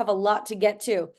have a lot to get to.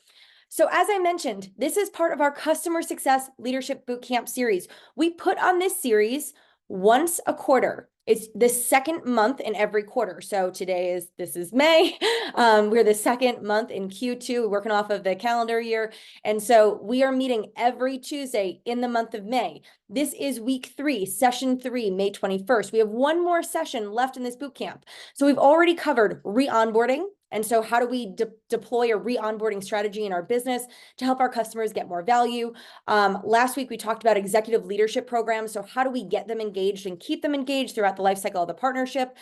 So as I mentioned, this is part of our Customer Success Leadership Bootcamp series. We put on this series once a quarter. It's the second month in every quarter. So this is May. We're the second month in Q2, working off of the calendar year. And so we are meeting every Tuesday in the month of May. This is week 3, session 3, May 21st. We have one more session left in this bootcamp. So we've already covered re-onboarding. And so how do we deploy a re-onboarding strategy in our business to help our customers get more value? Last week, we talked about executive leadership programs. So how do we get them engaged and keep them engaged throughout the life cycle of the partnership?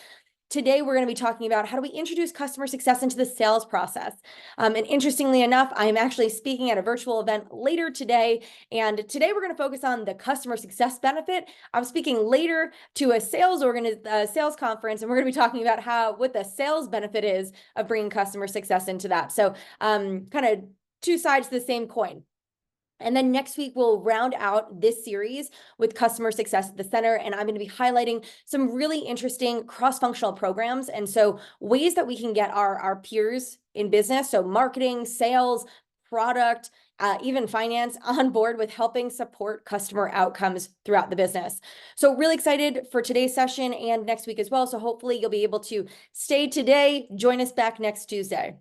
Today, we're going to be talking about how do we introduce customer success into the sales process. And interestingly enough, I'm actually speaking at a virtual event later today. And today, we're going to focus on the customer success benefit. I'm speaking later to a sales conference, and we're going to be talking about what the sales benefit is of bringing customer success into that. So kind of two sides to the same coin. And then next week, we'll round out this series with customer success at the center. And I'm going to be highlighting some really interesting cross-functional programs. And so ways that we can get our peers in business, so marketing, sales, product, even finance on board with helping support customer outcomes throughout the business. So really excited for today's session and next week as well. So hopefully you'll be able to stay today, join us back next Tuesday.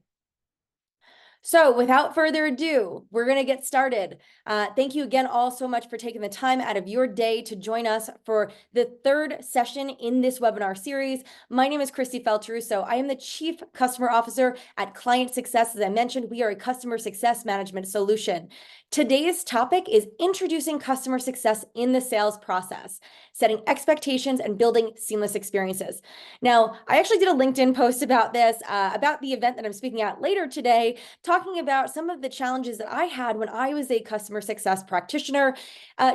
So without further ado, we're going to get started. Thank you again all so much for taking the time out of your day to join us for the third session in this webinar series. My name is Kristi Faltorusso. I am the Chief Customer Officer at ClientSuccess. As I mentioned, we are a customer success management solution. Today's topic is introducing customer success in the sales process, setting expectations and building seamless experiences. Now, I actually did a LinkedIn post about this, about the event that I'm speaking at later today, talking about some of the challenges that I had when I was a customer success practitioner,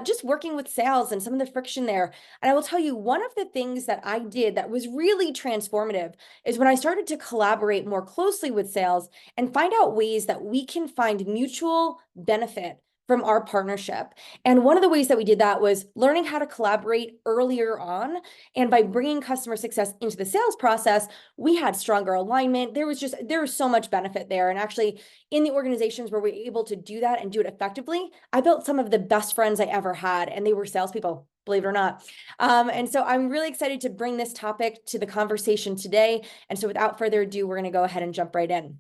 just working with sales and some of the friction there. And I will tell you, one of the things that I did that was really transformative is when I started to collaborate more closely with sales and find out ways that we can find mutual benefit from our partnership. And one of the ways that we did that was learning how to collaborate earlier on. And by bringing customer success into the sales process, we had stronger alignment. There was so much benefit there. And actually, in the organizations where we were able to do that and do it effectively, I built some of the best friends I ever had, and they were salespeople, believe it or not. And so I'm really excited to bring this topic to the conversation today. And so without further ado, we're going to go ahead and jump right in.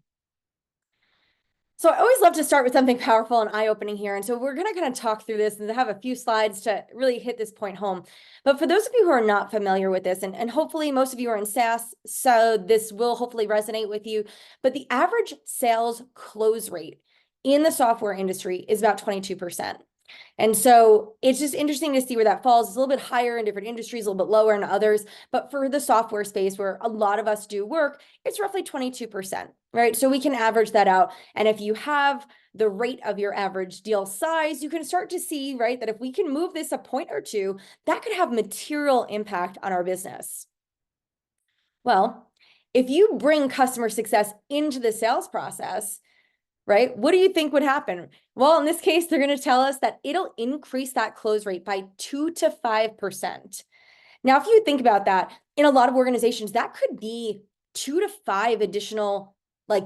So I always love to start with something powerful and eye-opening here. And so we're going to kind of talk through this and have a few slides to really hit this point home. But for those of you who are not familiar with this, and hopefully most of you are in SaaS, so this will hopefully resonate with you, but the average sales close rate in the software industry is about 22%. And so it's just interesting to see where that falls. It's a little bit higher in different industries, a little bit lower in others. But for the software space where a lot of us do work, it's roughly 22%, right? So we can average that out. And if you have the rate of your average deal size, you can start to see, right, that if we can move this a point or two, that could have material impact on our business. Well, if you bring customer success into the sales process, right? What do you think would happen? Well, in this case, they're going to tell us that it'll increase that close rate by 2 to 5%. Now, if you think about that, in a lot of organizations, that could be 2 to 5 additional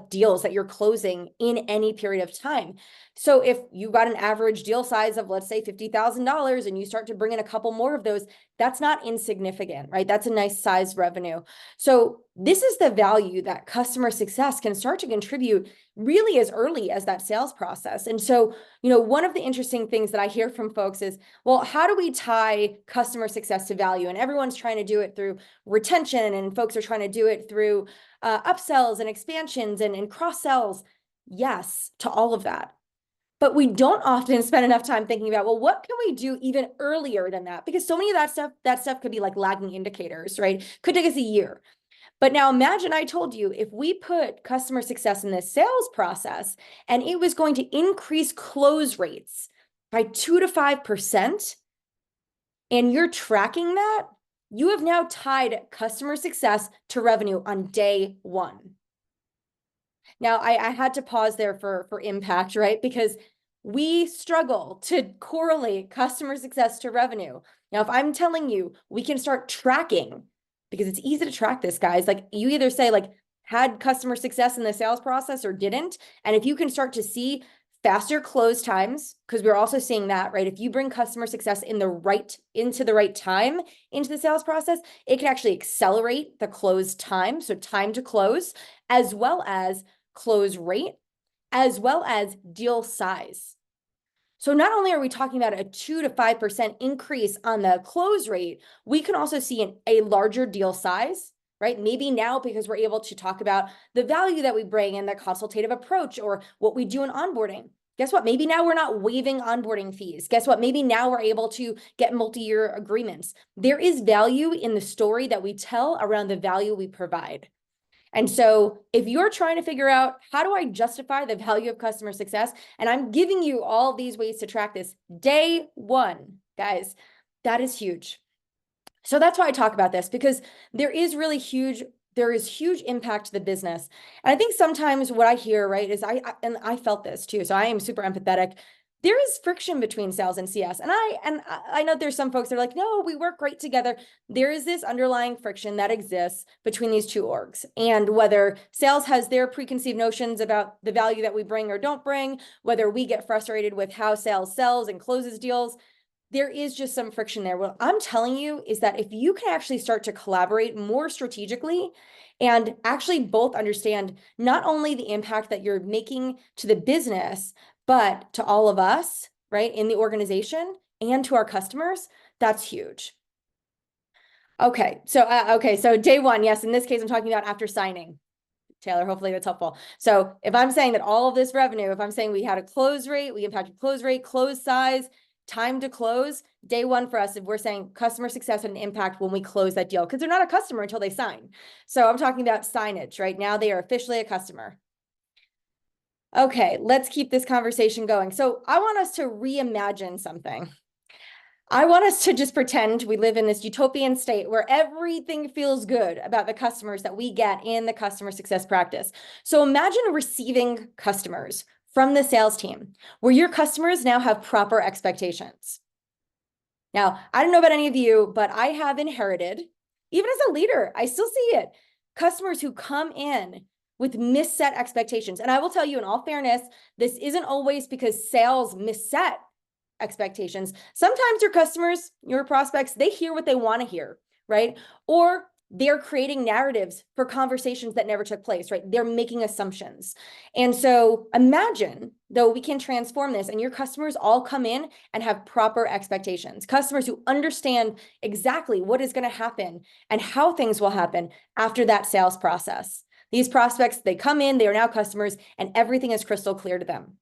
deals that you're closing in any period of time. So if you got an average deal size of, let's say, $50,000 and you start to bring in a couple more of those, that's not insignificant, right? That's a nice size revenue. So this is the value that customer success can start to contribute really as early as that sales process. And so, one of the interesting things that I hear from folks is, well, how do we tie customer success to value? And everyone's trying to do it through retention, and folks are trying to do it through upsells and expansions and cross-sells. Yes, to all of that. But we don't often spend enough time thinking about, well, what can we do even earlier than that? Because so many of that stuff could be like lagging indicators, right? Could take us a year. But now imagine I told you, if we put customer success in the sales process and it was going to increase close rates by 2 to 5%, and you're tracking that, you have now tied customer success to revenue on day one. Now, I had to pause there for impact, right? Because we struggle to correlate customer success to revenue. Now, if I'm telling you we can start tracking, because it's easy to track this, guys, you either say had customer success in the sales process or didn't. And if you can start to see faster close times, because we're also seeing that, right? If you bring customer success into the right time into the sales process, it can actually accelerate the close time. So time to close, as well as close rate, as well as deal size. So not only are we talking about a 2 to 5% increase on the close rate, we can also see a larger deal size, right? Maybe now, because we're able to talk about the value that we bring in the consultative approach or what we do in onboarding. Guess what? Maybe now we're not waiving onboarding fees. Guess what? Maybe now we're able to get multi-year agreements. There is value in the story that we tell around the value we provide. And so if you're trying to figure out, how do I justify the value of customer success? And I'm giving you all these ways to track this day one, guys, that is huge. So that's why I talk about this, because there is huge impact to the business. And I think sometimes what I hear, right, is I felt this too. So I am super empathetic. There is friction between sales and CS. And I know there's some folks that are like, no, we work great together. There is this underlying friction that exists between these two orgs. And whether sales has their preconceived notions about the value that we bring or don't bring, whether we get frustrated with how sales sells and closes deals, there is just some friction there. What I'm telling you is that if you can actually start to collaborate more strategically and actually both understand not only the impact that you're making to the business, but to all of us, right, in the organization and to our customers, that's huge. Okay, so day one, yes, in this case, I'm talking about after signing. Taylor, hopefully that's helpful. So if I'm saying that all of this revenue, if I'm saying we had a close rate, we impacted close rate, close size, time to close, day one for us, if we're saying customer success had an impact when we close that deal, because they're not a customer until they sign. So I'm talking about signage, right? Now they are officially a customer. Okay, let's keep this conversation going. So I want us to reimagine something. I want us to just pretend we live in this utopian state where everything feels good about the customers that we get in the customer success practice. So imagine receiving customers from the sales team, where your customers now have proper expectations. Now, I don't know about any of you, but I have inherited, even as a leader, I still see it, customers who come in with misset expectations. And I will tell you, in all fairness, this isn't always because sales misset expectations. Sometimes your customers, your prospects, they hear what they want to hear, right? Or they're creating narratives for conversations that never took place, right? They're making assumptions. And so imagine, though, we can transform this and your customers all come in and have proper expectations. Customers who understand exactly what is going to happen and how things will happen after that sales process. These prospects, they come in, they are now customers, and everything is crystal clear to them.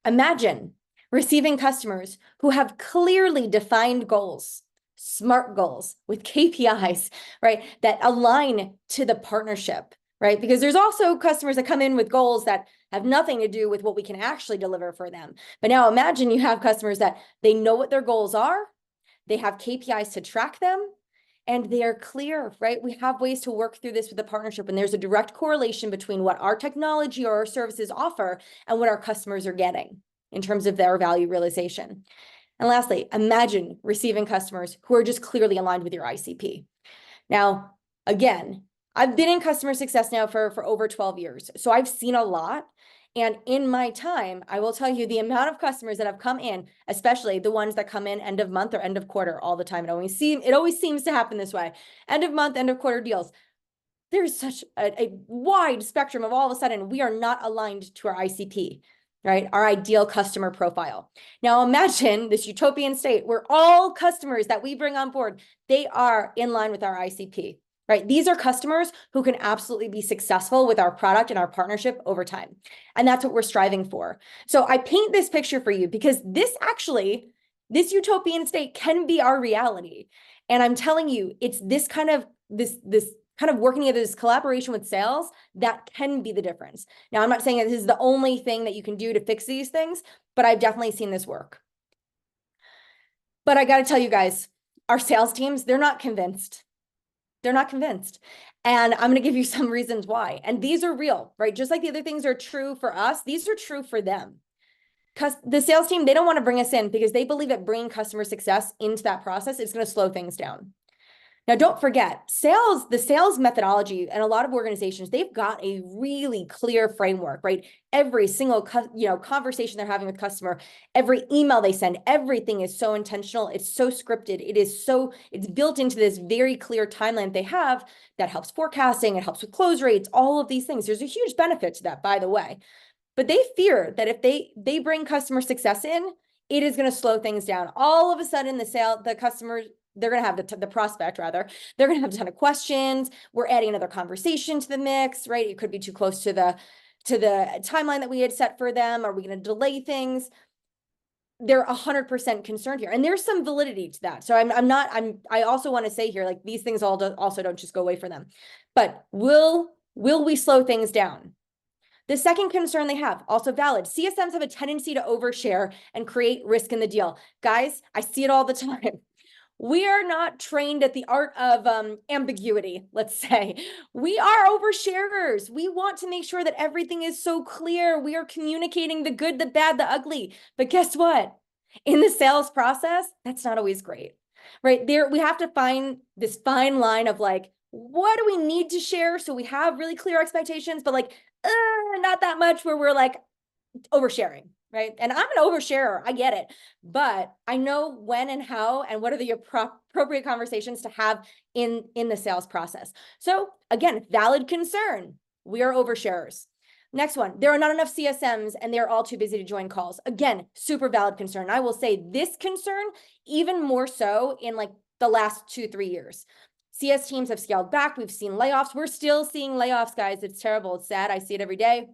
Imagine receiving customers who have clearly defined goals, SMART goals with KPIs, right, that align to the partnership, right? Because there's also customers that come in with goals that have nothing to do with what we can actually deliver for them. But now imagine you have customers that they know what their goals are, they have KPIs to track them, and they're clear, right? We have ways to work through this with the partnership, and there's a direct correlation between what our technology or our services offer and what our customers are getting in terms of their value realization. And lastly, imagine receiving customers who are just clearly aligned with your ICP. Now, again, I've been in customer success now for over 12 years, so I've seen a lot. And in my time, I will tell you the amount of customers that have come in, especially the ones that come in end of month or end of quarter all the time. It always seems to happen this way. End of month, end of quarter deals. There's such a wide spectrum of all of a sudden we are not aligned to our ICP, right? Our ideal customer profile. Now imagine this utopian state where all customers that we bring on board, they are in line with our ICP. Right? These are customers who can absolutely be successful with our product and our partnership over time. And that's what we're striving for. So I paint this picture for you because this utopian state can be our reality. And I'm telling you, it's this kind of working together, this collaboration with sales that can be the difference. Now, I'm not saying that this is the only thing that you can do to fix these things, but I've definitely seen this work. But I got to tell you guys, our sales teams, they're not convinced. They're not convinced. And I'm going to give you some reasons why. And these are real, right? Just like the other things are true for us, these are true for them. Because the sales team, they don't want to bring us in because they believe that bringing customer success into that process is going to slow things down. Now, don't forget, the sales methodology, and a lot of organizations, they've got a really clear framework, right? Every single conversation they're having with customer, every email they send, everything is so intentional. It's so scripted. It's built into this very clear timeline they have that helps forecasting. It helps with close rates, all of these things. There's a huge benefit to that, by the way. But they fear that if they bring customer success in, it is going to slow things down. All of a sudden, the customer, they're going to have the prospect rather, they're going to have a ton of questions. We're adding another conversation to the mix, right? It could be too close to the timeline that we had set for them. Are we going to delay things? They're 100% concerned here. And there's some validity to that. So I also want to say here, like, these things also don't just go away for them. But will we slow things down? The second concern they have, also valid, CSMs have a tendency to overshare and create risk in the deal. Guys, I see it all the time. We are not trained at the art of ambiguity, let's say. We are oversharers. We want to make sure that everything is so clear. We are communicating the good, the bad, the ugly. But guess what? In the sales process, that's not always great, right? We have to find this fine line of like, what do we need to share so we have really clear expectations, but like, not that much where we're like oversharing, right? And I'm an oversharer, I get it, but I know when and how and what are the appropriate conversations to have in the sales process. So again, valid concern. We are oversharers. Next one, there are not enough CSMs and they're all too busy to join calls. Again, super valid concern. I will say this concern even more so in like the last 2-3 years. CS teams have scaled back. We've seen layoffs. We're still seeing layoffs, guys. It's terrible. It's sad. I see it every day.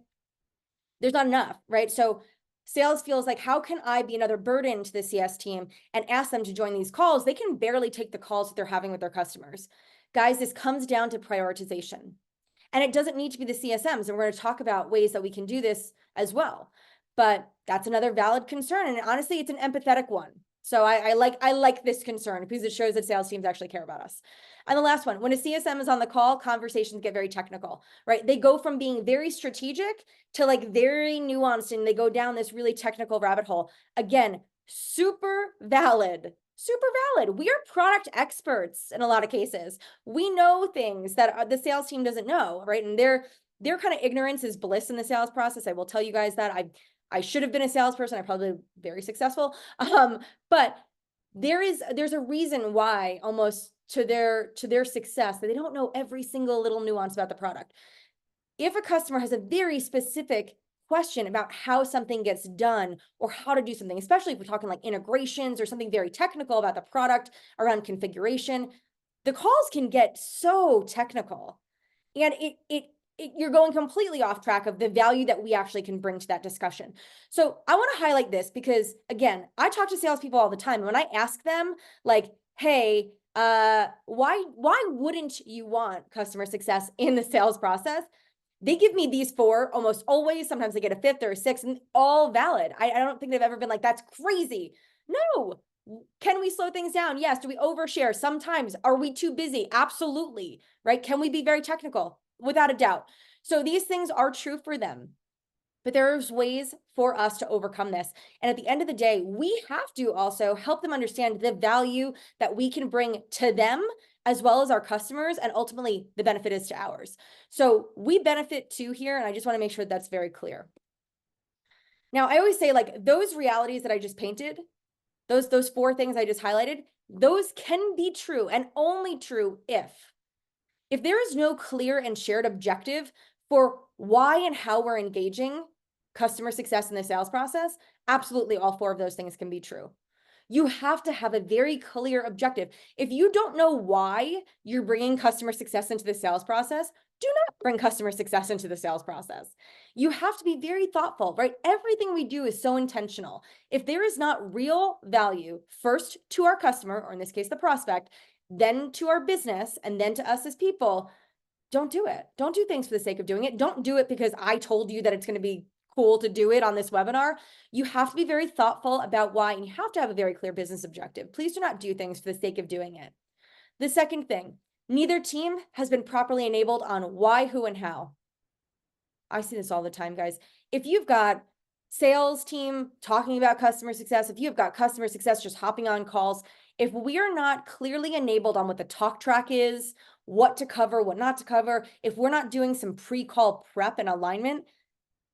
There's not enough, right? So sales feels like, how can I be another burden to the CS team and ask them to join these calls? They can barely take the calls that they're having with their customers. Guys, this comes down to prioritization. And it doesn't need to be the CSMs. And we're going to talk about ways that we can do this as well. But that's another valid concern. And honestly, it's an empathetic one. So I like this concern because it shows that sales teams actually care about us. And the last one, when a CSM is on the call, conversations get very technical, right? They go from being very strategic to like very nuanced, and they go down this really technical rabbit hole. Again, super valid. Super valid. We are product experts in a lot of cases. We know things that the sales team doesn't know, right? And their kind of ignorance is bliss in the sales process. I will tell you guys that. I should have been a salesperson. I'm probably very successful. But there's a reason why almost to their success that they don't know every single little nuance about the product. If a customer has a very specific question about how something gets done or how to do something, especially if we're talking like integrations or something very technical about the product around configuration, the calls can get so technical, and you're going completely off track of the value that we actually can bring to that discussion. So I want to highlight this because, again, I talk to salespeople all the time. And when I ask them, like, hey, why wouldn't you want customer success in the sales process? They give me these 4 almost always. Sometimes they get a 5th or a 6th, and all valid. I don't think they've ever been like, that's crazy. No. Can we slow things down? Yes. Do we overshare? Sometimes. Are we too busy? Absolutely. Right? Can we be very technical? Without a doubt. So these things are true for them, but there's ways for us to overcome this. And at the end of the day, we have to also help them understand the value that we can bring to them as well as our customers, and ultimately the benefit is to ours. So we benefit too here, and I just want to make sure that's very clear. Now, I always say, like, those realities that I just painted, those 4 things I just highlighted, those can be true and only true if there is no clear and shared objective for why and how we're engaging customer success in the sales process. Absolutely, all 4 of those things can be true. You have to have a very clear objective. If you don't know why you're bringing customer success into the sales process, do not bring customer success into the sales process. You have to be very thoughtful, right? Everything we do is so intentional. If there is not real value, first to our customer, or in this case, the prospect, then to our business, and then to us as people, don't do it. Don't do things for the sake of doing it. Don't do it because I told you that it's going to be cool to do it on this webinar. You have to be very thoughtful about why, and you have to have a very clear business objective. Please do not do things for the sake of doing it. The second thing, neither team has been properly enabled on why, who, and how. I see this all the time, guys. If you've got sales team talking about customer success, if you've got customer success just hopping on calls, If we are not clearly enabled on what the talk track is, what to cover, what not to cover, if we're not doing some pre-call prep and alignment,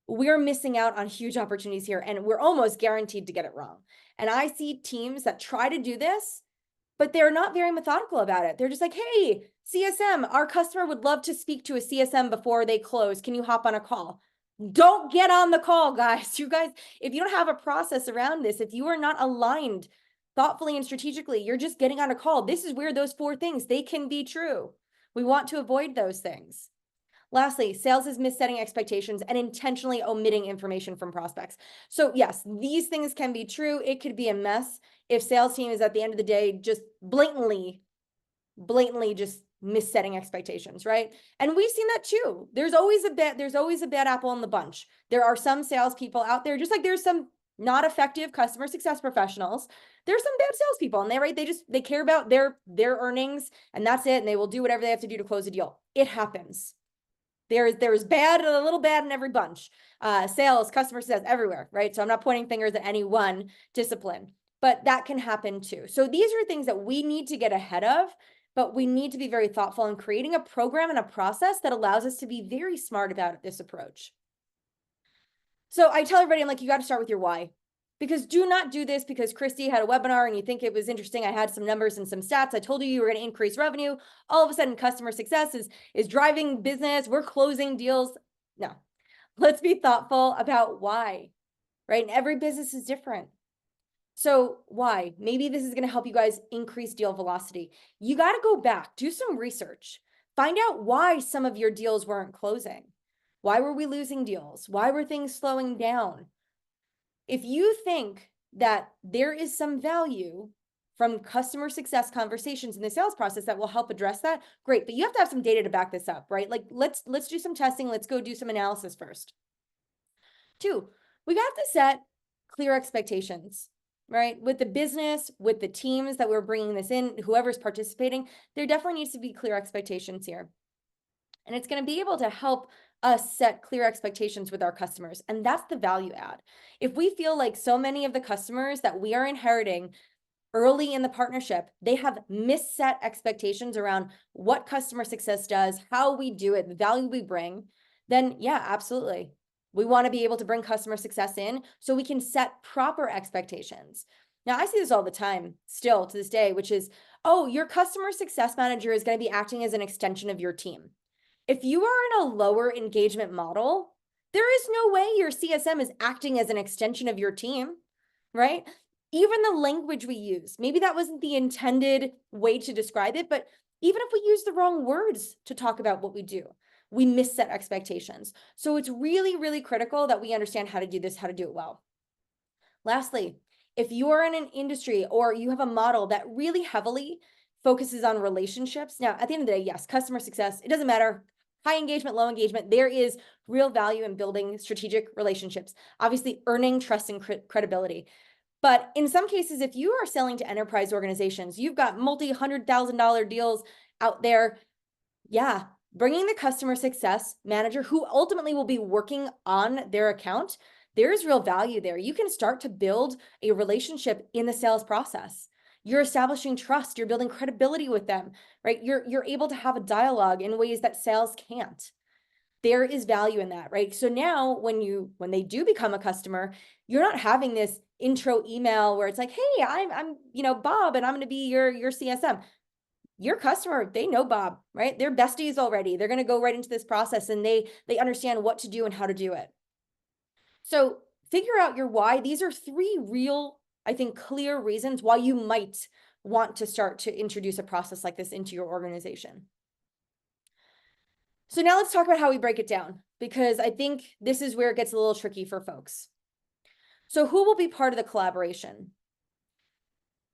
we're missing out on huge opportunities here, and we're almost guaranteed to get it wrong. And I see teams that try to do this, but they're not very methodical about it. They're just like, hey, CSM, our customer would love to speak to a CSM before they close. Can you hop on a call? Don't get on the call, guys. You guys, if you don't have a process around this, if you are not aligned thoughtfully and strategically, you're just getting on a call. This is where those 4 things, they can be true. We want to avoid those things. Lastly, sales is missetting expectations and intentionally omitting information from prospects. So yes, these things can be true. It could be a mess if sales team is at the end of the day just blatantly just missetting expectations, right? And we've seen that too. There's always a bad apple in the bunch. There are some salespeople out there, just like there's some not effective customer success professionals. There's some bad salespeople, and they care about their earnings, and that's it. And they will do whatever they have to do to close a deal. It happens. There's bad, a little bad in every bunch. Sales, customer success, everywhere, right? So I'm not pointing fingers at any one discipline, but that can happen too. So these are things that we need to get ahead of, but we need to be very thoughtful in creating a program and a process that allows us to be very smart about this approach. So I tell everybody, I'm like, you got to start with your why. Because do not do this because Kristi had a webinar and you think it was interesting. I had some numbers and some stats. I told you were going to increase revenue. All of a sudden, customer success is driving business. We're closing deals. No, let's be thoughtful about why, right? And every business is different. So why? Maybe this is going to help you guys increase deal velocity. You got to go back, do some research, find out why some of your deals weren't closing. Why were we losing deals? Why were things slowing down? If you think that there is some value from customer success conversations in the sales process that will help address that, great. But you have to have some data to back this up, right? Like let's do some testing. Let's go do some analysis first. 2, we got to set clear expectations, right? With the business, with the teams that we're bringing this in, whoever's participating, there definitely needs to be clear expectations here. And it's going to be able to help us set clear expectations with our customers. And that's the value add. If we feel like so many of the customers that we are inheriting early in the partnership, they have misset expectations around what customer success does, how we do it, the value we bring, then yeah, absolutely. We want to be able to bring customer success in so we can set proper expectations. Now, I see this all the time still to this day, which is, oh, your customer success manager is going to be acting as an extension of your team. If you are in a lower engagement model, there is no way your CSM is acting as an extension of your team, right? Even the language we use, maybe that wasn't the intended way to describe it, but even if we use the wrong words to talk about what we do, we misset expectations. So it's really, really critical that we understand how to do this, how to do it well. Lastly, if you're in an industry or you have a model that really heavily focuses on relationships, now at the end of the day, yes, customer success, it doesn't matter. High engagement, low engagement, there is real value in building strategic relationships, obviously earning trust and credibility. But in some cases, if you are selling to enterprise organizations, you've got multi-$100,000 deals out there. Yeah, bringing the customer success manager who ultimately will be working on their account, there's real value there. You can start to build a relationship in the sales process. You're establishing trust, you're building credibility with them, right? You're able to have a dialogue in ways that sales can't. There is value in that, right? So now when they do become a customer, you're not having this intro email where it's like, hey, I'm Bob, and I'm going to be your CSM. Your customer, they know Bob, right? They're besties already. They're going to go right into this process and they understand what to do and how to do it. So figure out your why. These are 3 real, I think, clear reasons why you might want to start to introduce a process like this into your organization. So now let's talk about how we break it down, because I think this is where it gets a little tricky for folks. So who will be part of the collaboration?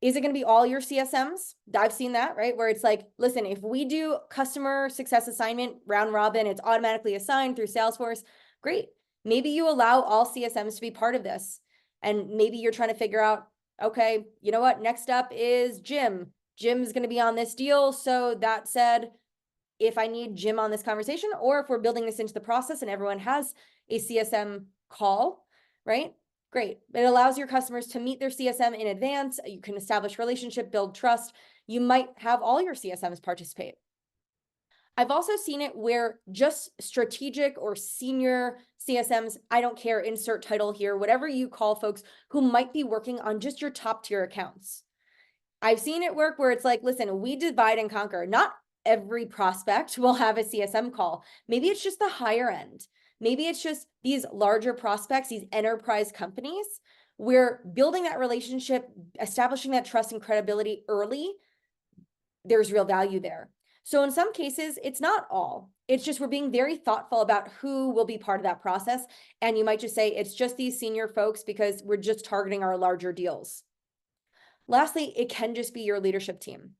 Is it going to be all your CSMs? I've seen that, right? Where it's like, listen, if we do customer success assignment round robin, it's automatically assigned through Salesforce. Great. Maybe you allow all CSMs to be part of this. And maybe you're trying to figure out, okay, you know what? Next up is Jim. Jim's going to be on this deal. So that said, if I need Jim on this conversation, or if we're building this into the process and everyone has a CSM call, right? Great. It allows your customers to meet their CSM in advance. You can establish relationship, build trust. You might have all your CSMs participate. I've also seen it where just strategic or senior CSMs, I don't care, insert title here, whatever you call folks who might be working on just your top tier accounts. I've seen it work where it's like, listen, we divide and conquer. Not every prospect will have a CSM call. Maybe it's just the higher end. Maybe it's just these larger prospects, these enterprise companies. We're building that relationship, establishing that trust and credibility early. There's real value there. So in some cases, it's not all. It's just we're being very thoughtful about who will be part of that process. And you might just say it's just these senior folks because we're just targeting our larger deals. Lastly, it can just be your leadership team.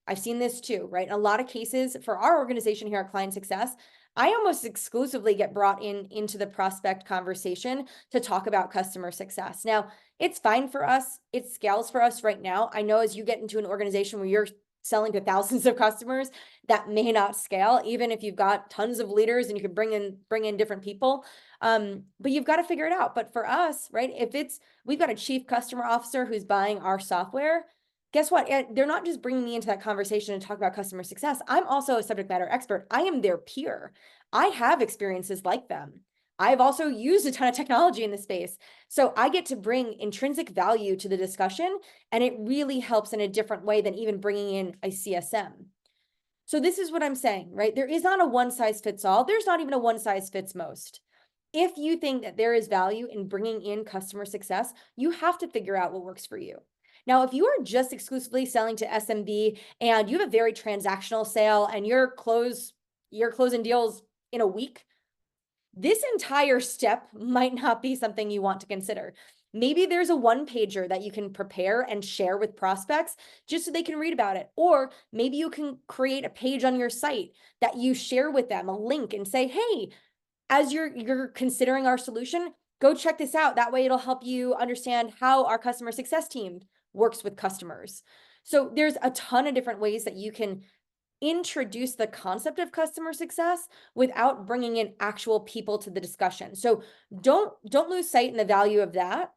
I've seen this too, right? In a lot of cases for our organization here at ClientSuccess, I almost exclusively get brought into the prospect conversation to talk about customer success. Now, it's fine for us. It scales for us right now. I know as you get into an organization where you're selling to thousands of customers, that may not scale, even if you've got tons of leaders and you can bring in different people. But you've got to figure it out. But for us, right, if we've got a chief customer officer who's buying our software, guess what? They're not just bringing me into that conversation to talk about customer success. I'm also a subject matter expert. I am their peer. I have experiences like them. I've also used a ton of technology in this space. So I get to bring intrinsic value to the discussion, and it really helps in a different way than even bringing in a CSM. So this is what I'm saying, right? There is not a one size fits all. There's not even a one size fits most. If you think that there is value in bringing in customer success, you have to figure out what works for you. Now, if you are just exclusively selling to SMB and you have a very transactional sale and you're closing deals in a week, this entire step might not be something you want to consider. Maybe there's a one-pager that you can prepare and share with prospects just so they can read about it. Or maybe you can create a page on your site that you share with them, a link, and say, hey, as you're considering our solution, go check this out. That way it'll help you understand how our customer success team works with customers. So there's a ton of different ways that you can introduce the concept of customer success without bringing in actual people to the discussion. So don't lose sight in the value of that,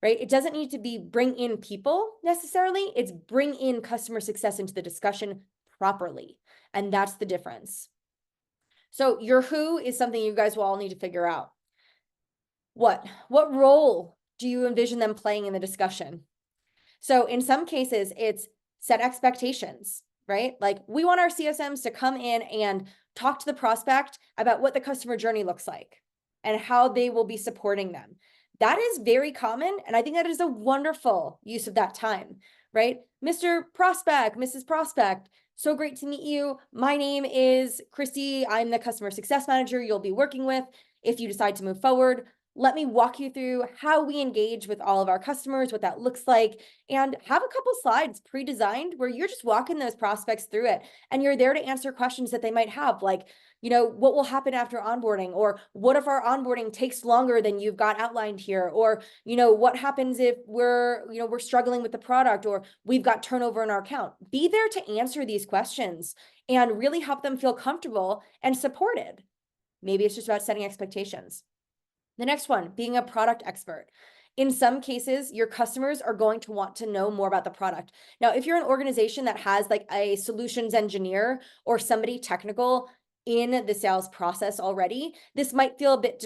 right? It doesn't need to be bring in people necessarily. It's bring in customer success into the discussion properly. And that's the difference. So your who is something you guys will all need to figure out. What role do you envision them playing in the discussion? So in some cases, it's set expectations, right? Like we want our CSMs to come in and talk to the prospect about what the customer journey looks like and how they will be supporting them. That is very common. And I think that is a wonderful use of that time, right? Mr. Prospect, Mrs. Prospect, so great to meet you. My name is Kristi. I'm the customer success manager you'll be working with if you decide to move forward. Let me walk you through how we engage with all of our customers, what that looks like, and have a couple slides pre-designed where you're just walking those prospects through it. And you're there to answer questions that they might have, like, what will happen after onboarding? Or what if our onboarding takes longer than you've got outlined here? Or, what happens if we're struggling with the product or we've got turnover in our account? Be there to answer these questions and really help them feel comfortable and supported. Maybe it's just about setting expectations. The next one, being a product expert. In some cases, your customers are going to want to know more about the product. Now, if you're an organization that has like a solutions engineer or somebody technical in the sales process already, this might feel a bit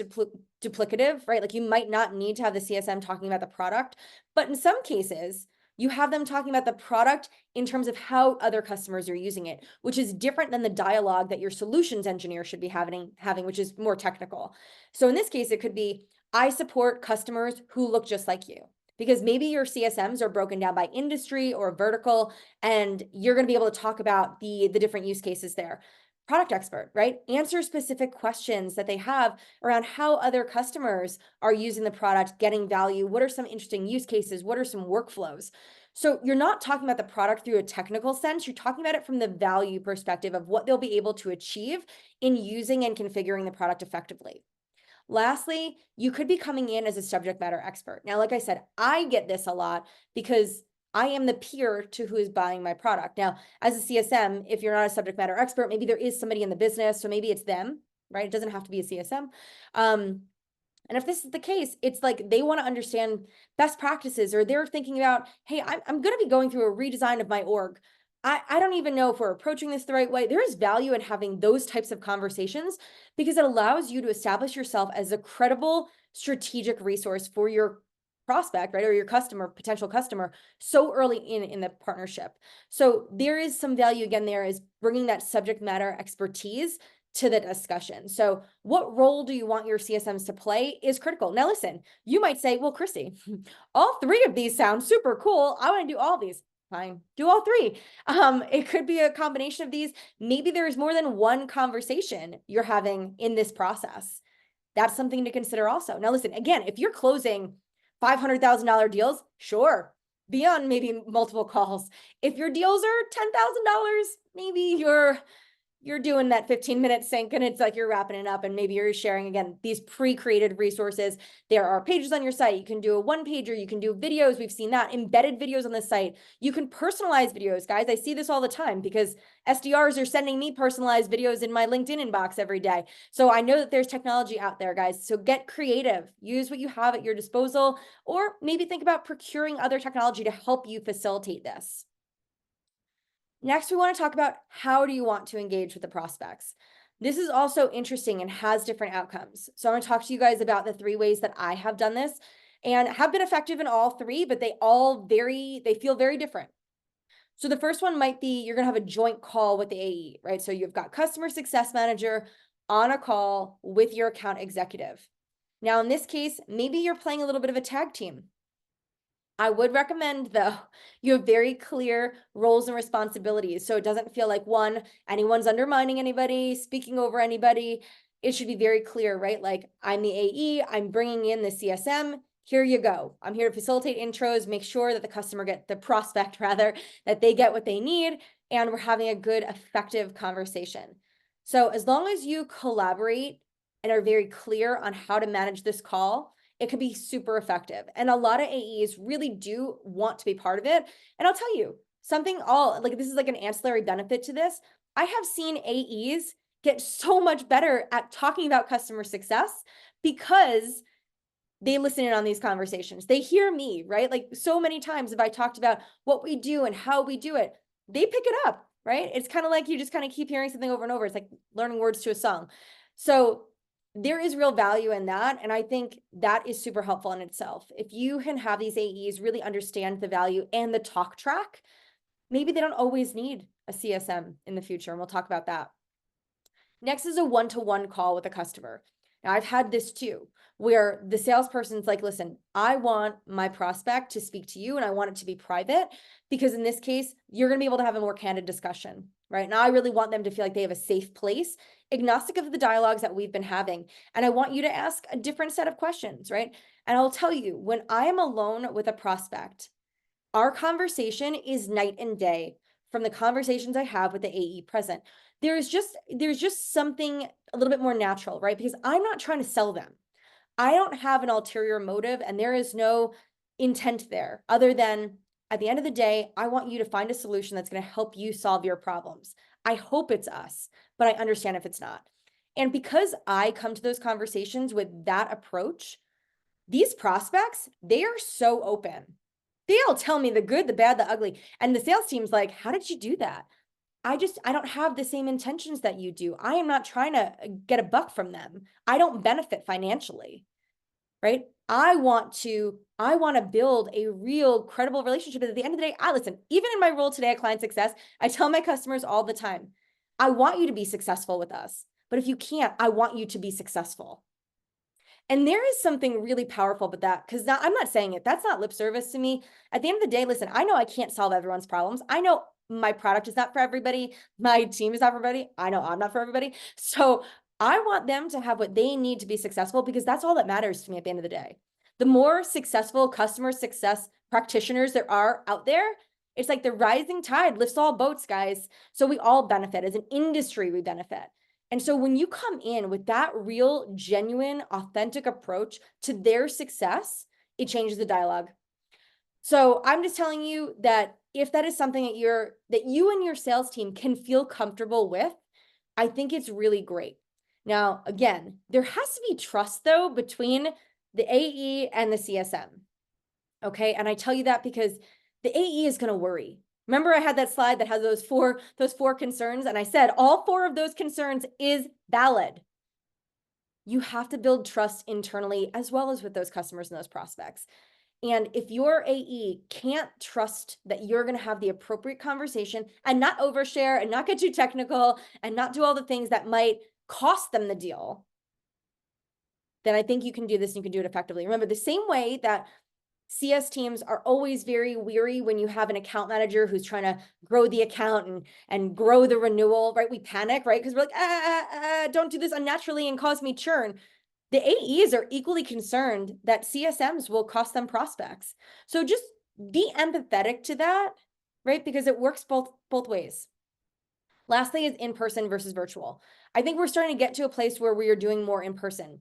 duplicative, right? Like you might not need to have the CSM talking about the product, but in some cases, you have them talking about the product in terms of how other customers are using it, which is different than the dialogue that your solutions engineer should be having, which is more technical. So in this case, it could be, I support customers who look just like you, because maybe your CSMs are broken down by industry or vertical, and you're going to be able to talk about the different use cases there. Product expert, right? Answer specific questions that they have around how other customers are using the product, getting value. What are some interesting use cases? What are some workflows? So you're not talking about the product through a technical sense. You're talking about it from the value perspective of what they'll be able to achieve in using and configuring the product effectively. Lastly, you could be coming in as a subject matter expert. Now, like I said, I get this a lot because I am the peer to who is buying my product. Now, as a CSM, if you're not a subject matter expert, maybe there is somebody in the business, so maybe it's them, right? It doesn't have to be a CSM. And if this is the case, it's like they want to understand best practices, or they're thinking about, hey, I'm going to be going through a redesign of my org. I don't even know if we're approaching this the right way. There is value in having those types of conversations because it allows you to establish yourself as a credible strategic resource for your prospect, right? Or your customer, potential customer, so early in the partnership. So there is some value again, there is bringing that subject matter expertise to the discussion. So what role do you want your CSMs to play is critical. Now, listen, you might say, well, Kristi, all three of these sound super cool. I want to do all these. Fine, do all three. It could be a combination of these. Maybe there's more than one conversation you're having in this process. That's something to consider also. Now, listen, again, if you're closing $500,000 deals, sure, be on maybe multiple calls. If your deals are $10,000, maybe you're doing that 15-minute sync and it's like you're wrapping it up, and maybe you're sharing again these pre-created resources. There are pages on your site. You can do a one-pager, you can do videos. We've seen that, embedded videos on the site. You can personalize videos, guys. I see this all the time because SDRs are sending me personalized videos in my LinkedIn inbox every day. So I know that there's technology out there, guys. So get creative, use what you have at your disposal, or maybe think about procuring other technology to help you facilitate this. Next, we want to talk about how do you want to engage with the prospects. This is also interesting and has different outcomes. So I'm going to talk to you guys about the 3 ways that I have done this and have been effective in all 3, but they feel very different. So the first one might be you're going to have a joint call with the AE, right? So you've got customer success manager on a call with your account executive. Now, in this case, maybe you're playing a little bit of a tag team. I would recommend, though, you have very clear roles and responsibilities. So it doesn't feel like anyone's undermining anybody, speaking over anybody. It should be very clear, right? Like, I'm the AE, I'm bringing in the CSM. Here you go. I'm here to facilitate intros, make sure that the prospect rather, that they get what they need, and we're having a good, effective conversation. So as long as you collaborate and are very clear on how to manage this call, it could be super effective. And a lot of AEs really do want to be part of it. And I'll tell you this is like an ancillary benefit to this. I have seen AEs get so much better at talking about customer success because they listen in on these conversations. They hear me, right? Like, so many times if I talked about what we do and how we do it, they pick it up, right? It's kind of like you just kind of keep hearing something over and over. It's like learning words to a song. So there is real value in that. And I think that is super helpful in itself. If you can have these AEs really understand the value and the talk track, maybe they don't always need a CSM in the future. And we'll talk about that. Next is a one-to-one call with a customer. Now, I've had this too, where the salesperson's like, listen, I want my prospect to speak to you and I want it to be private, because in this case, you're going to be able to have a more candid discussion, right? Now, I really want them to feel like they have a safe place, agnostic of the dialogues that we've been having. And I want you to ask a different set of questions, right? And I'll tell you, when I am alone with a prospect, our conversation is night and day from the conversations I have with the AE present. There's just something a little bit more natural, right? Because I'm not trying to sell them. I don't have an ulterior motive, and there is no intent there other than, at the end of the day, I want you to find a solution that's going to help you solve your problems. I hope it's us, but I understand if it's not. And because I come to those conversations with that approach, these prospects, they are so open. They'll tell me the good, the bad, the ugly. And the sales team's like, how did you do that? I don't have the same intentions that you do. I am not trying to get a buck from them. I don't benefit financially, right? I want to build a real credible relationship. But at the end of the day, listen, even in my role today at ClientSuccess, I tell my customers all the time, I want you to be successful with us. But if you can't, I want you to be successful. And there is something really powerful about that, because I'm not saying it. That's not lip service to me. At the end of the day, listen, I know I can't solve everyone's problems. I know my product is not for everybody. My team is not for everybody. I know I'm not for everybody. So I want them to have what they need to be successful, because that's all that matters to me at the end of the day. The more successful customer success practitioners there are out there, it's like the rising tide lifts all boats, guys. So we all benefit. As an industry, we benefit. And so when you come in with that real, genuine, authentic approach to their success, it changes the dialogue. So I'm just telling you that if that is something that you and your sales team can feel comfortable with, I think it's really great. Now, again, there has to be trust though between the AE and the CSM. Okay. And I tell you that because the AE is going to worry. Remember, I had that slide that has those four concerns, and I said all 4 of those concerns is valid. You have to build trust internally as well as with those customers and those prospects. And if your AE can't trust that you're going to have the appropriate conversation and not overshare and not get too technical and not do all the things that might cost them the deal, then I think you can do this and you can do it effectively. Remember, the same way that CS teams are always very weary when you have an account manager who's trying to grow the account and grow the renewal, right? We panic, right? Because we're like, don't do this unnaturally and cause me churn. The AEs are equally concerned that CSMs will cost them prospects. So just be empathetic to that, right? Because it works both ways. Lastly is in-person versus virtual. I think we're starting to get to a place where we are doing more in person.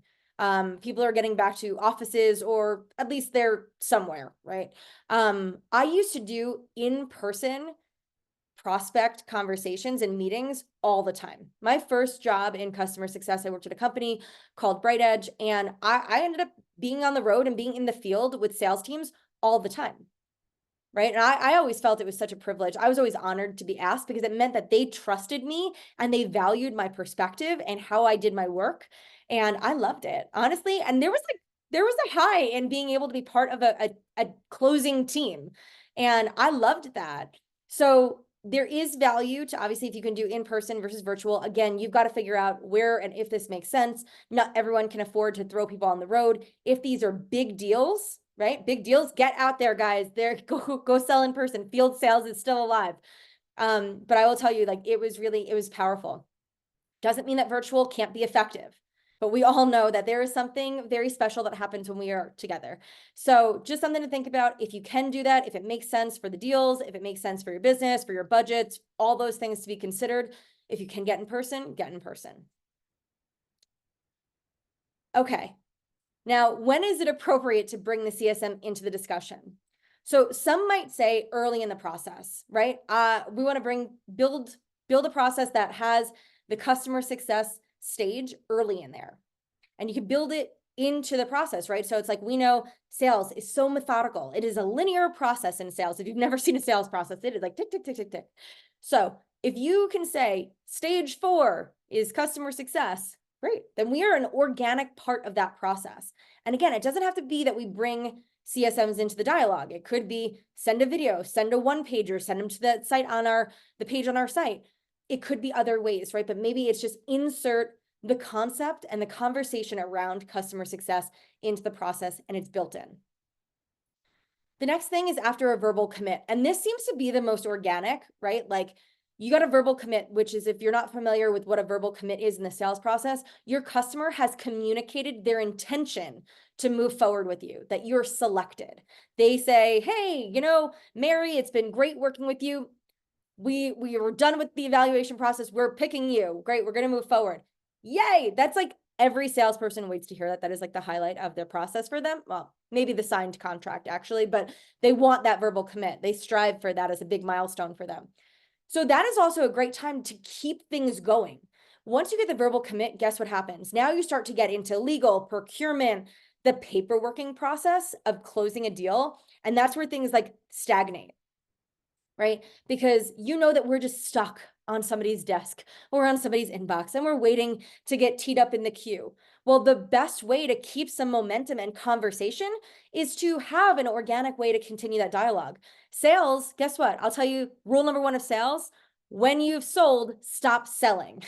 People are getting back to offices, or at least they're somewhere, right? I used to do in-person prospect conversations and meetings all the time. My first job in customer success, I worked at a company called Bright Edge, and I ended up being on the road and being in the field with sales teams all the time. Right. And I always felt it was such a privilege. I was always honored to be asked because it meant that they trusted me and they valued my perspective and how I did my work. And I loved it, honestly. And there was a high in being able to be part of a closing team. And I loved that. So there is value to, obviously, if you can do in person versus virtual. Again, you've got to figure out where and if this makes sense. Not everyone can afford to throw people on the road. If these are big deals, right? Big deals, get out there, guys. Go sell in person. Field sales is still alive. But I will tell you, like, it was powerful. Doesn't mean that virtual can't be effective, but we all know that there is something very special that happens when we are together. So just something to think about. If you can do that, if it makes sense for the deals, if it makes sense for your business, for your budgets, all those things to be considered. If you can get in person, get in person. Okay. Now, when is it appropriate to bring the CSM into the discussion? So some might say early in the process, right? We want to build a process that has the customer success stage early in there. And you can build it into the process, right? So it's like, we know sales is so methodical. It is a linear process in sales. If you've never seen a sales process, it is like tick, tick, tick, tick, tick. So if you can say stage 4 is customer success, great, then we are an organic part of that process. And again, it doesn't have to be that we bring CSMs into the dialogue. It could be send a video, send a one-pager, send them to the site on the page on our site. It could be other ways, right? But maybe it's just insert the concept and the conversation around customer success into the process, and it's built in. The next thing is after a verbal commit. And this seems to be the most organic, right? Like, you got a verbal commit, which is, if you're not familiar with what a verbal commit is in the sales process, your customer has communicated their intention to move forward with you, that you're selected. They say, hey, Mary, it's been great working with you. We were done with the evaluation process. We're picking you. Great. We're going to move forward. Yay. That's like every salesperson waits to hear that. That is like the highlight of their process for them. Well, maybe the signed contract actually, but they want that verbal commit. They strive for that as a big milestone for them. So that is also a great time to keep things going. Once you get the verbal commit, guess what happens? Now you start to get into legal, procurement, the paperworking process of closing a deal. And that's where things like stagnate, right? Because you know that we're just stuck on somebody's desk or on somebody's inbox and we're waiting to get teed up in the queue. Well, the best way to keep some momentum and conversation is to have an organic way to continue that dialogue. Sales, guess what? I'll tell you, rule number 1 of sales: when you've sold, stop selling.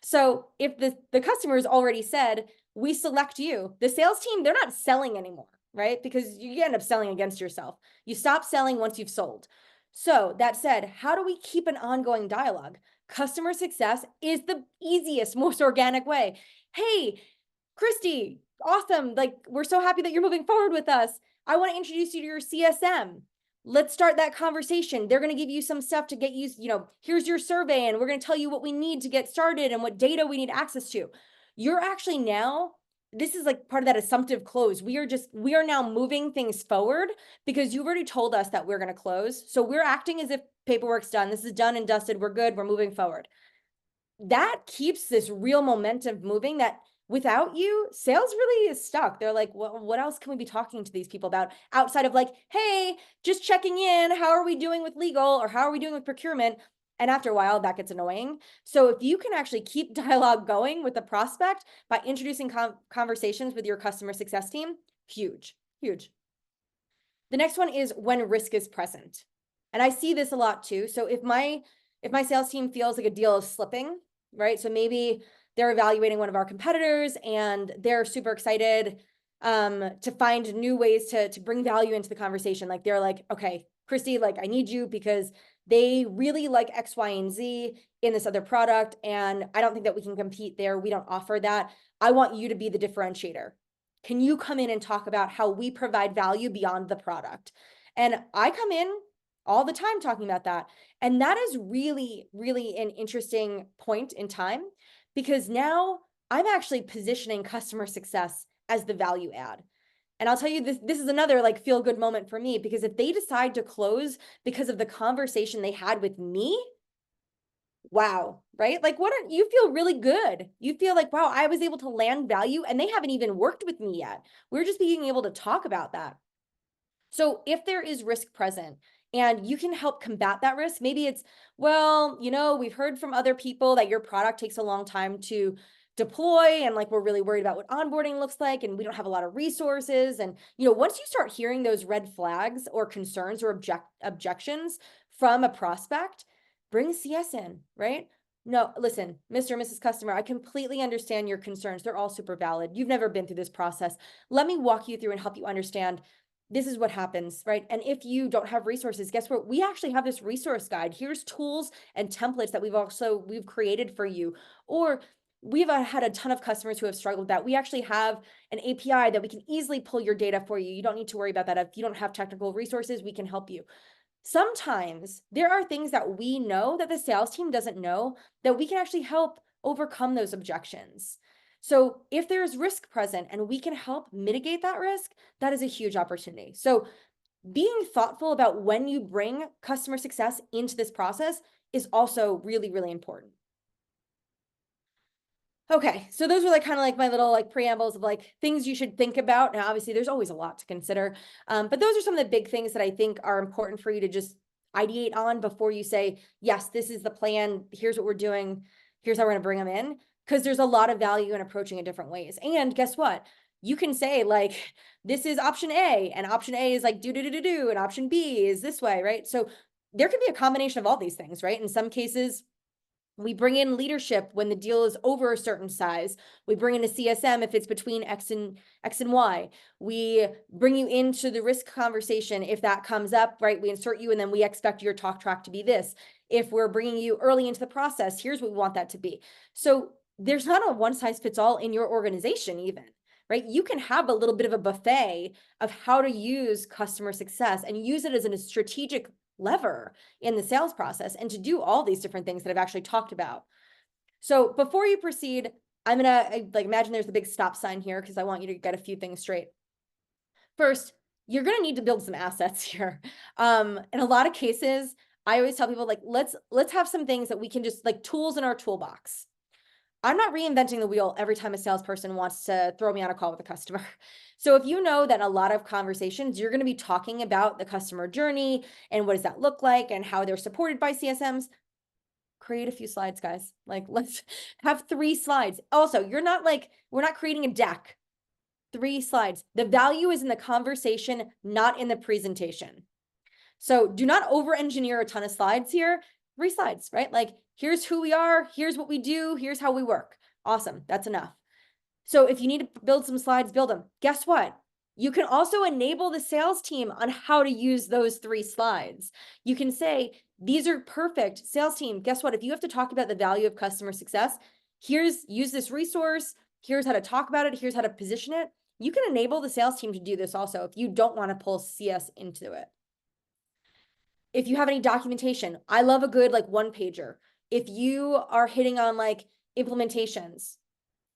So if the customer's already said, we select you, the sales team, they're not selling anymore, right? Because you end up selling against yourself. You stop selling once you've sold. So that said, how do we keep an ongoing dialogue? Customer success is the easiest, most organic way. Hey, Kristi, awesome. Like, we're so happy that you're moving forward with us. I want to introduce you to your CSM. Let's start that conversation. They're going to give you some stuff to get you, here's your survey, and we're going to tell you what we need to get started and what data we need access to. You're actually now, this is like part of that assumptive close. We are now moving things forward because you've already told us that we're going to close. So we're acting as if paperwork's done. This is done and dusted. We're good. We're moving forward. that keeps this real momentum moving that without you, sales really is stuck. They're like, well, what else can we be talking to these people about outside of like, hey, just checking in. How are we doing with legal or how are we doing with procurement? And after a while, that gets annoying. So if you can actually keep dialogue going with the prospect by introducing conversations with your customer success team, huge, huge. The next one is when risk is present. And I see this a lot too. So if my sales team feels like a deal is slipping, right? So maybe they're evaluating one of our competitors and they're super excited to find new ways to bring value into the conversation. Like they're like, okay, Kristi, like I need you because they really like X, Y, and Z in this other product. And I don't think that we can compete there. We don't offer that. I want you to be the differentiator. Can you come in and talk about how we provide value beyond the product? And I come in all the time talking about that. And that is really, really an interesting point in time because now I'm actually positioning customer success as the value add. And I'll tell you this is another like feel good moment for me because if they decide to close because of the conversation they had with me, wow, right? Like you feel really good. You feel like, wow, I was able to land value and they haven't even worked with me yet. We're just being able to talk about that. So if there is risk present and you can help combat that risk, maybe it's, well, we've heard from other people that your product takes a long time to deploy and like we're really worried about what onboarding looks like and we don't have a lot of resources. And once you start hearing those red flags or concerns or objections from a prospect, bring CS in, right? No, listen, Mr. and Mrs. Customer, I completely understand your concerns. They're all super valid. You've never been through this process. Let me walk you through and help you understand this is what happens, right? And if you don't have resources, guess what? We actually have this resource guide. Here's tools and templates that we've created for you. Or we've had a ton of customers who have struggled with that. We actually have an API that we can easily pull your data for you. You don't need to worry about that. If you don't have technical resources, we can help you. Sometimes there are things that we know that the sales team doesn't know that we can actually help overcome those objections. So if there's risk present and we can help mitigate that risk, that is a huge opportunity. So being thoughtful about when you bring customer success into this process is also really, really important. Okay, so those were like kind of like my little like preambles of like things you should think about. Now, obviously, there's always a lot to consider, but those are some of the big things that I think are important for you to just ideate on before you say, yes, this is the plan. Here's what we're doing. Here's how we're going to bring them in. Because there's a lot of value in approaching it different ways. And guess what? You can say like, this is option A, and option A is like do, and option B is this way, right? So there could be a combination of all these things, right? In some cases, we bring in leadership when the deal is over a certain size. We bring in a CSM if it's between X and Y. We bring you into the risk conversation if that comes up, right? We insert you and then we expect your talk track to be this. If we're bringing you early into the process, here's what we want that to be. So there's not a one size fits all in your organization even, right? You can have a little bit of a buffet of how to use customer success and use it as a strategic lever in the sales process and to do all these different things that I've actually talked about. So before you proceed, I'm gonna like imagine there's a big stop sign here because I want you to get a few things straight. First, you're gonna need to build some assets here. In a lot of cases, I always tell people like let's have some things that we can just like tools in our toolbox. I'm not reinventing the wheel every time a salesperson wants to throw me on a call with a customer. So if you know that a lot of conversations, you're going to be talking about the customer journey and what does that look like and how they're supported by CSMs, create a few slides, guys. Like let's have 3 slides. Also, we're not creating a deck. 3 slides. The value is in the conversation, not in the presentation. So do not over-engineer a ton of slides here. 3 slides, right? Like, here's who we are, here's what we do, here's how we work. Awesome, that's enough. So if you need to build some slides, build them. Guess what? You can also enable the sales team on how to use those 3 slides. You can say, these are perfect. Sales team, guess what? If you have to talk about the value of customer success, use this resource, here's how to talk about it, here's how to position it. You can enable the sales team to do this also if you don't want to pull CS into it. If you have any documentation, I love a good like 1-pager. If you are hitting on like implementations,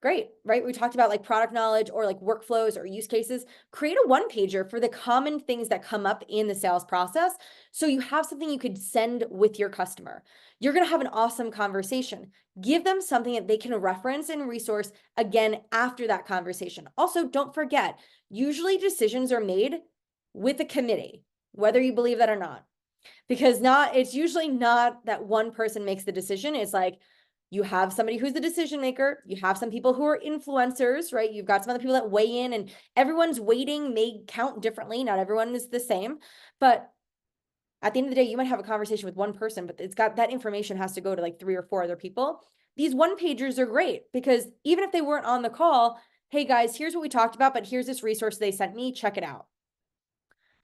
Great, right? We talked about like product knowledge or like workflows or use cases. Create a one pager for the common things that come up in the sales process. So you have something you could send with your customer. You're going to have an awesome conversation. Give them something that they can reference and resource again after that conversation. Also, don't forget, usually decisions are made with a committee, whether you believe that or not, because it's usually not that one person makes the decision. It's like, you have somebody who's the decision maker. You have some people who are influencers, right? You've got some other people that weigh in, and everyone's weighting may count differently. Not everyone is the same, but at the end of the day, you might have a conversation with one person, but it's got that information has to go to like 3 or 4 other people. These one pagers are great because even if they weren't on the call, hey guys, here's what we talked about, but here's this resource they sent me, check it out.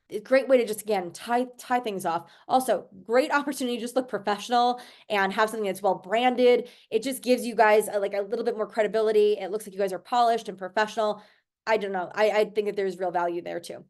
A great way to just, again, tie things off. Also, great opportunity to just look professional and have something that's well branded. It just gives you guys like a little bit more credibility. It looks like you guys are polished and professional. I don't know. I think that there's real value there too.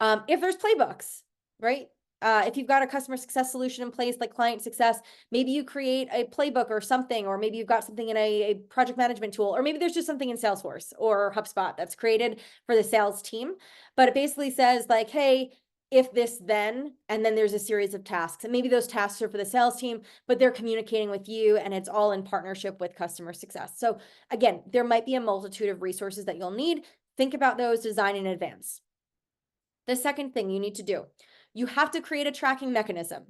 If there's playbooks, right? If you've got a customer success solution in place like ClientSuccess, maybe you create a playbook or something, or maybe you've got something in a project management tool, or maybe there's just something in Salesforce or HubSpot that's created for the sales team. But it basically says like, hey, if this, then, and then there's a series of tasks. And maybe those tasks are for the sales team, but they're communicating with you and it's all in partnership with customer success. So again, there might be a multitude of resources that you'll need. Think about those, design in advance. The second thing you need to do, you have to create a tracking mechanism,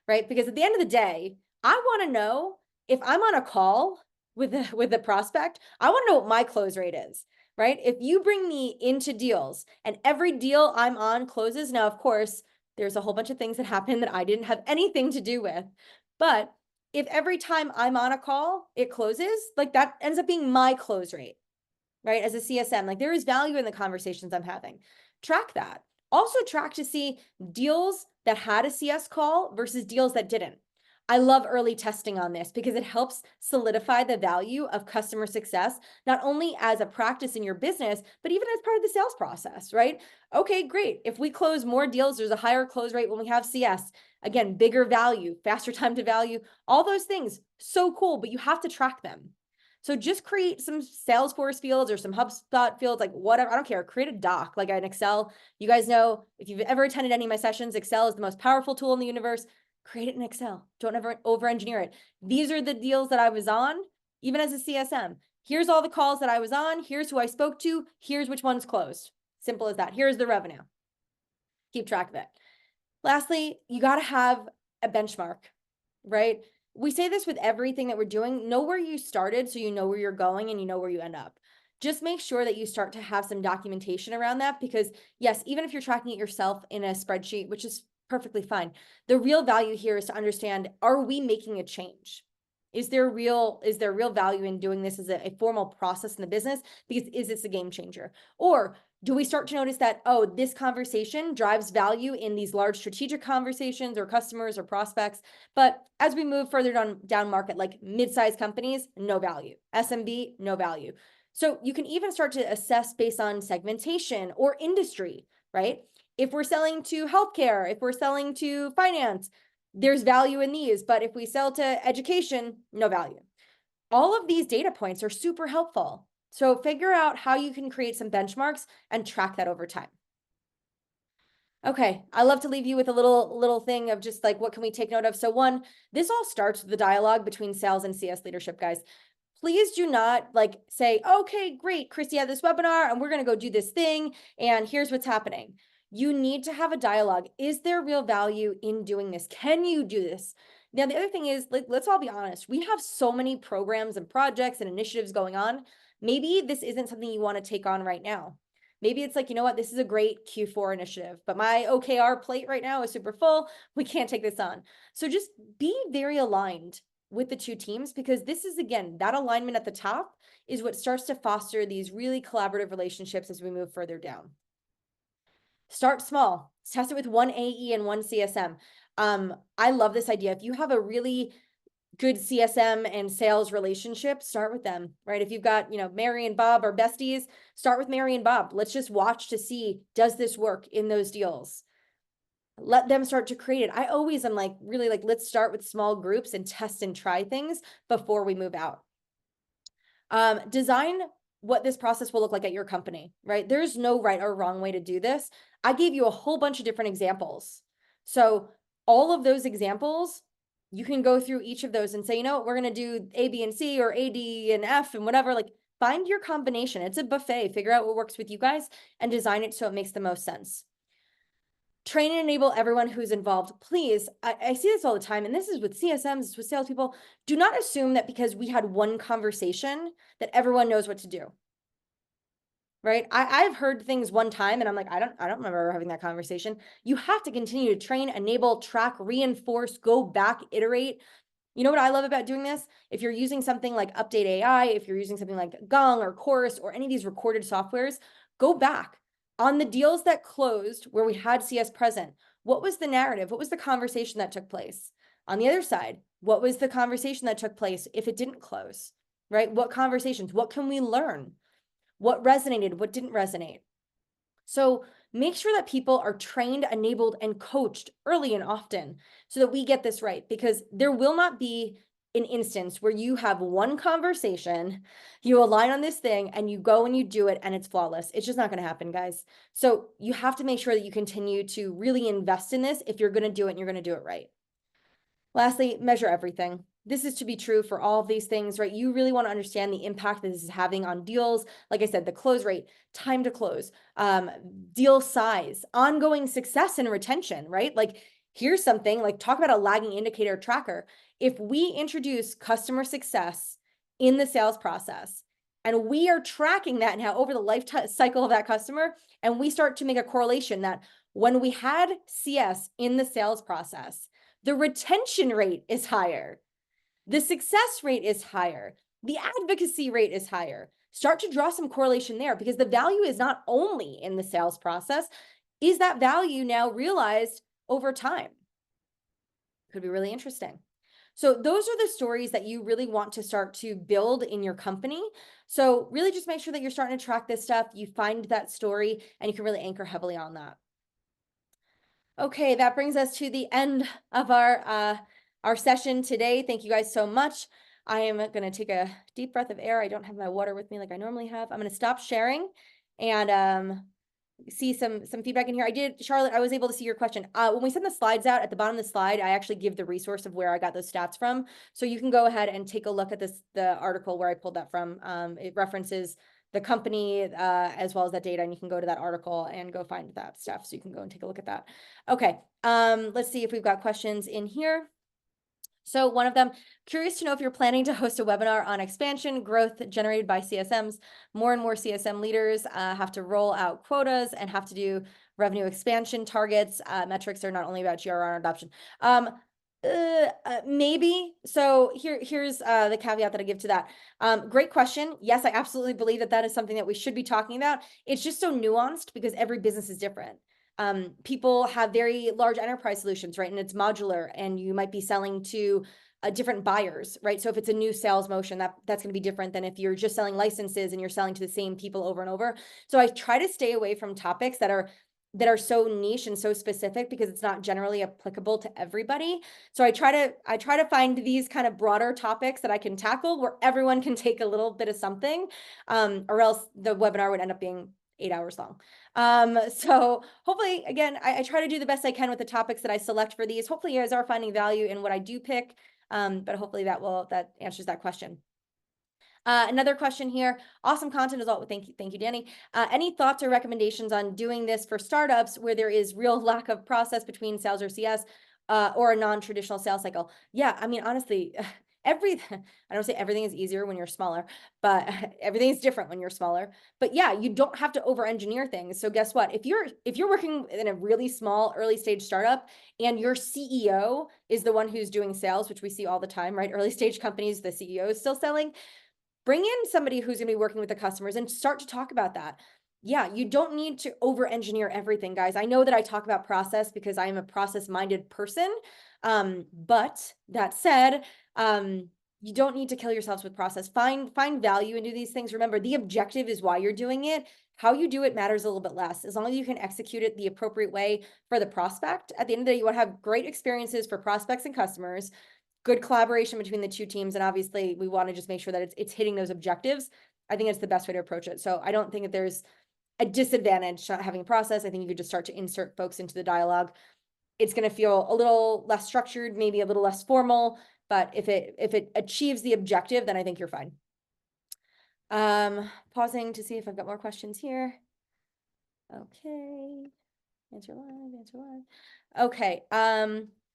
right? Because at the end of the day, I want to know if I'm on a call with the prospect, I want to know what my close rate is, right? If you bring me into deals and every deal I'm on closes, now, of course, there's a whole bunch of things that happen that I didn't have anything to do with. But if every time I'm on a call, it closes, like that ends up being my close rate, right? As a CSM, like there is value in the conversations I'm having. Track that. Also track to see deals that had a CS call versus deals that didn't. I love early testing on this because it helps solidify the value of customer success, not only as a practice in your business, but even as part of the sales process, right? Okay, great. If we close more deals, there's a higher close rate when we have CS. Again, bigger value, faster time to value, all those things. So cool, but you have to track them. So just create some Salesforce fields or some HubSpot fields, like whatever, I don't care, create a doc, like an Excel. You guys know, if you've ever attended any of my sessions, Excel is the most powerful tool in the universe. Create it in Excel. Don't ever over-engineer it. These are the deals that I was on, even as a CSM. Here's all the calls that I was on. Here's who I spoke to. Here's which ones closed. Simple as that. Here's the revenue. Keep track of it. Lastly, you got to have a benchmark, right? We say this with everything that we're doing. Know where you started so you know where you're going and you know where you end up. Just make sure that you start to have some documentation around that because, yes, even if you're tracking it yourself in a spreadsheet, which is perfectly fine, the real value here is to understand, are we making a change? Is there real value in doing this as a formal process in the business? Because is this a game changer? Or do we start to notice that, oh, this conversation drives value in these large strategic conversations or customers or prospects, but as we move further down market, like mid-sized companies, no value. SMB, no value. So you can even start to assess based on segmentation or industry, right? If we're selling to healthcare, if we're selling to finance, there's value in these, but if we sell to education, no value. All of these data points are super helpful. So figure out how you can create some benchmarks and track that over time. Okay, I love to leave you with a little thing of just like, what can we take note of? So one, this all starts with the dialogue between sales and CS leadership, guys. Please do not like say, okay, great, Kristi had this webinar and we're going to go do this thing and here's what's happening. You need to have a dialogue. Is there real value in doing this? Can you do this? Now, the other thing is, like, let's all be honest. We have so many programs and projects and initiatives going on. Maybe this isn't something you want to take on right now. Maybe it's like, you know what, this is a great Q4 initiative, but my OKR plate right now is super full. We can't take this on. So just be very aligned with the two teams because this is, again, that alignment at the top is what starts to foster these really collaborative relationships as we move further down. Start small. Test it with one AE and one CSM. I love this idea. If you have a really good CSM and sales relationship, start with them, right? If you've got, Mary and Bob are besties, start with Mary and Bob. Let's just watch to see, does this work in those deals? Let them start to create it. I always am like, really like, let's start with small groups and test and try things before we move out. Design what this process will look like at your company, right? There's no right or wrong way to do this. I gave you a whole bunch of different examples. So all of those examples, you can go through each of those and say, you know, we're going to do A, B, and C, or A, D, and F, and whatever. Like, find your combination. It's a buffet. Figure out what works with you guys and design it so it makes the most sense. Train and enable everyone who's involved. Please, I see this all the time, and this is with CSMs, it's with salespeople. Do not assume that because we had one conversation that everyone knows what to do. Right? I've heard things one time and I'm like, I don't remember having that conversation. You have to continue to train, enable, track, reinforce, go back, iterate. You know what I love about doing this? If you're using something like Update AI, if you're using something like Gong or Chorus or any of these recorded softwares, go back on the deals that closed where we had CS present. What was the narrative? What was the conversation that took place? On the other side, what was the conversation that took place if it didn't close, right? What conversations? What can we learn? What resonated? What didn't resonate? So make sure that people are trained, enabled, and coached early and often so that we get this right, because there will not be an instance where you have one conversation, you align on this thing, and you go and you do it, and it's flawless. It's just not going to happen, guys. So you have to make sure that you continue to really invest in this if you're going to do it and you're going to do it right. Lastly, measure everything. This is to be true for all of these things, right? You really want to understand the impact that this is having on deals. Like I said, the close rate, time to close, deal size, ongoing success and retention, right? Like, here's something like, talk about a lagging indicator tracker. If we introduce customer success in the sales process, and we are tracking that now over the life cycle of that customer, and we start to make a correlation that when we had CS in the sales process, the retention rate is higher. The success rate is higher. The advocacy rate is higher. Start to draw some correlation there, because the value is not only in the sales process. Is that value now realized over time? Could be really interesting. So those are the stories that you really want to start to build in your company. So really just make sure that you're starting to track this stuff. You find that story and you can really anchor heavily on that. Okay, that brings us to the end of our session today. Thank you guys so much. I am going to take a deep breath of air. I don't have my water with me like I normally have. I'm going to stop sharing and see some feedback in here. Charlotte, I was able to see your question. When we send the slides out, at the bottom of the slide, I actually give the resource of where I got those stats from. So you can go ahead and take a look at the article where I pulled that from. It references the company as well as that data, and you can go to that article and go find that stuff. So you can go and take a look at that. Okay, let's see if we've got questions in here. So one of them, curious to know if you're planning to host a webinar on expansion growth generated by CSMs. More and more CSM leaders have to roll out quotas and have to do revenue expansion targets. Metrics are not only about GRR adoption. Maybe. So here's the caveat that I give to that. Great question. Yes, I absolutely believe that is something that we should be talking about. It's just so nuanced because every business is different. People have very large enterprise solutions, right? And it's modular, and you might be selling to different buyers, right? So if it's a new sales motion, that's going to be different than if you're just selling licenses and you're selling to the same people over and over. So I try to stay away from topics that are so niche and so specific, because it's not generally applicable to everybody. So I try to find these kind of broader topics that I can tackle where everyone can take a little bit of something, or else the webinar would end up being 8 hours long. So hopefully, again, I try to do the best I can with the topics that I select for these. Hopefully you guys are finding value in what I do pick, but hopefully that answers that question. Another question here. Awesome content as well. Thank you, Danny. Any thoughts or recommendations on doing this for startups where there is real lack of process between sales or CS, or a non-traditional sales cycle? Yeah, I mean, honestly, I don't say everything is easier when you're smaller, but everything is different when you're smaller. But yeah, you don't have to over-engineer things. So guess what? If you're working in a really small early stage startup and your CEO is the one who's doing sales, which we see all the time, right? Early stage companies, the CEO is still selling. Bring in somebody who's going to be working with the customers and start to talk about that. Yeah, you don't need to over-engineer everything, guys. I know that I talk about process because I am a process-minded person. But that said, you don't need to kill yourselves with process. Find value into these things. Remember, the objective is why you're doing it. How you do it matters a little bit less. As long as you can execute it the appropriate way for the prospect. At the end of the day, you want to have great experiences for prospects and customers, good collaboration between the two teams. And obviously we want to just make sure that it's hitting those objectives. I think it's the best way to approach it. So I don't think that there's a disadvantage to having a process. I think you could just start to insert folks into the dialogue. It's going to feel a little less structured, maybe a little less formal, but if it achieves the objective, then I think you're fine. Pausing to see if I've got more questions here. Okay. Answer live. Okay.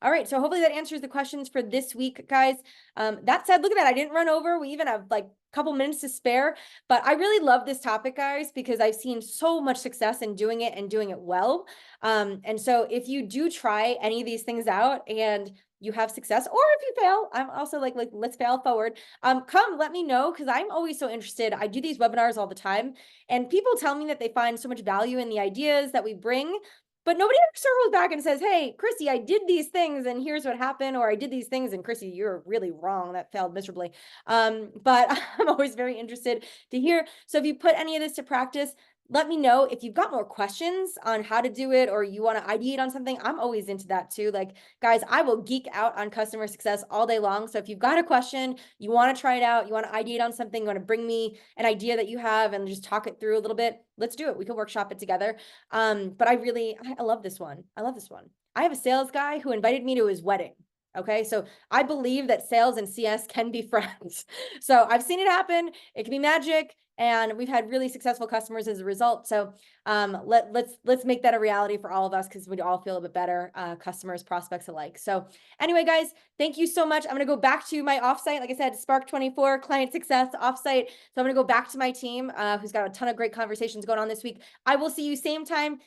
All right. So hopefully that answers the questions for this week, guys. That said, look at that. I didn't run over. We even have like a couple minutes to spare, but I really love this topic, guys, because I've seen so much success in doing it and doing it well. And so if you do try any of these things out and you have success, or if you fail, I'm also like let's fail forward. Come let me know, because I'm always so interested. I do these webinars all the time, and people tell me that they find so much value in the ideas that we bring, but nobody ever circles back and says, hey, Kristi, I did these things and here's what happened, or I did these things and Kristi, you're really wrong. That failed miserably. But I'm always very interested to hear. So if you put any of this to practice, let me know. If you've got more questions on how to do it, or you want to ideate on something, I'm always into that too. Like, guys, I will geek out on customer success all day long. So if you've got a question, you want to try it out, you want to ideate on something, you want to bring me an idea that you have and just talk it through a little bit, let's do it. We can workshop it together. But I love this one. I love this one. I have a sales guy who invited me to his wedding. Okay. So I believe that sales and CS can be friends. So I've seen it happen. It can be magic. And we've had really successful customers as a result. So let's make that a reality for all of us, because we'd all feel a bit better, customers, prospects alike. So anyway, guys, thank you so much. I'm going to go back to my offsite. Like I said, Spark 24 Client Success offsite. So I'm going to go back to my team, who's got a ton of great conversations going on this week. I will see you same time,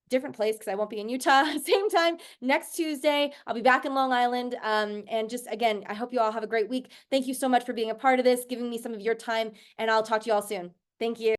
different place, because I won't be in Utah, same time next Tuesday. I'll be back in Long Island. And just again, I hope you all have a great week. Thank you so much for being a part of this, giving me some of your time, and I'll talk to you all soon. Thank you.